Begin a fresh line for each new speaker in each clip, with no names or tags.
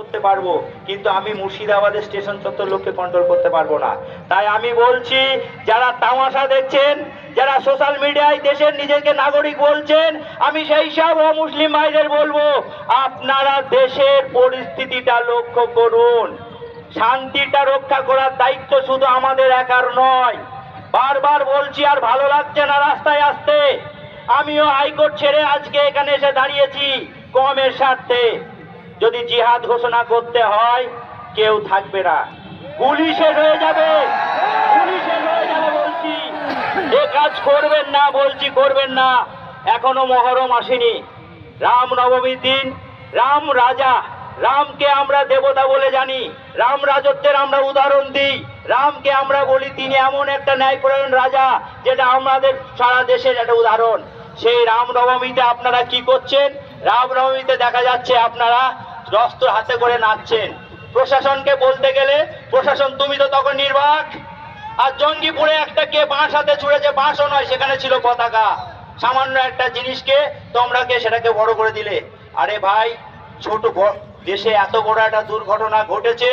করতে পারবো, কিন্তু আমি মুর্শিদাবাদের স্টেশন চত্বর লোককে কন্ট্রোল করতে পারবো না। তাই আমি বলছি, যারা তামাশা দেখছেন, যারা সোশ্যাল মিডিয়ায় দেশের নিজেকে নাগরিক বলছেন, আমি সেই সব অমুসলিম ভাইদের বলবো, আপনারা দেশের পরিস্থিতিটা লক্ষ্য করুন। শান্তিটা রক্ষা করার দায়িত্ব শুধু আমাদের একার নয়। বারবার বলছি, আর ভালো লাগছে না রাস্তায় আসতে। আমিও হাইকোর্ট ছেড়ে আজকে এখানে এসে দাঁড়িয়েছি কমের স্বার্থে। যদি জিহাদ ঘোষণা করতে হয়, কেউ থাকবে না, গুলি শেষ হয়ে যাবে, গুলি শেষ হয়ে যাবে। বলছি, এ কাজ করবেন না, বলছি করবেন না। এখনো মহরম আসেনি, রাম নবমীর দিন। রাম রাজা, রামকে আমরা দেবতা বলে জানি, রাম রাজত্বের আমরা উদাহরণ দিই। রামকে আমরা বলি তিনি এমন একটা ন্যায়পরায়ণ রাজা, যেটা আমাদের সারা দেশের একটা উদাহরণ। সেই রামনবমীতে আপনারা কি করছেন? রামনবমীতে দেখা যাচ্ছে আপনারা অস্ত্র হাতে করে নাচছেন। প্রশাসনকে বলতে গেলে, প্রশাসন তুমি তো তখন নির্বাক। আর জঙ্গিপুরে একটা কে বাঁশ হাতে ছুঁড়েছে, বাঁশও নয়, সেখানে ছিল পতাকা। সামান্য একটা জিনিসকে তোমরা কে সেটাকে বড় করে দিলে। আরে ভাই, ছোট দেশে এত বড় একটা দুর্ঘটনা ঘটেছে,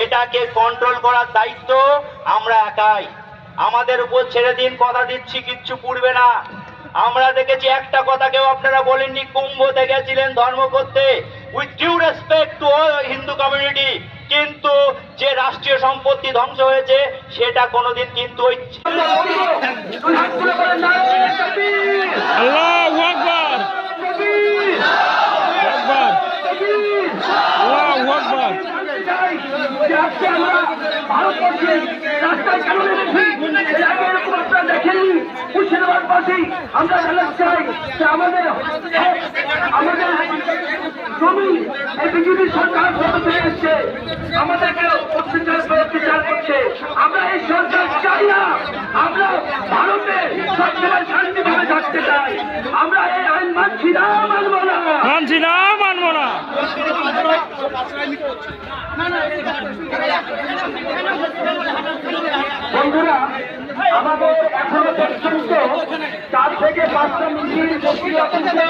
এটাকে কন্ট্রোল করার দায়িত্ব আমরা একাই। আমাদের উপর ছেড়ে দিন, কথা দিচ্ছি কিচ্ছু পুড়বে না। আমরা দেখেছি একটা কথা কেউ আপনারা বলেননি, কুম্ভতে গেছিলেন ধর্ম করতে, with due respect to all Hindu community, কিন্তু যে রাষ্ট্রীয় সম্পত্তি ধ্বংস হয়েছে সেটা কোনোদিন কিন্তু ওই
আমরা চাই যে আমাদের জমি এই বিজেপি সরকার ক্ষমতায় এসছে, আমাদেরকে অত্যাচার করছে। আমরা এই সরকার চাই না, আমরা ভারতে সবসময় শান্তিভাবে থাকতে চাই। আমরা এই আইন মানছি না, মানবো না, মানছি না, মানবো না। বন্ধুরা, আমাদের এখনো পর্যন্ত 4 থেকে 5টা মিছিল আপনারা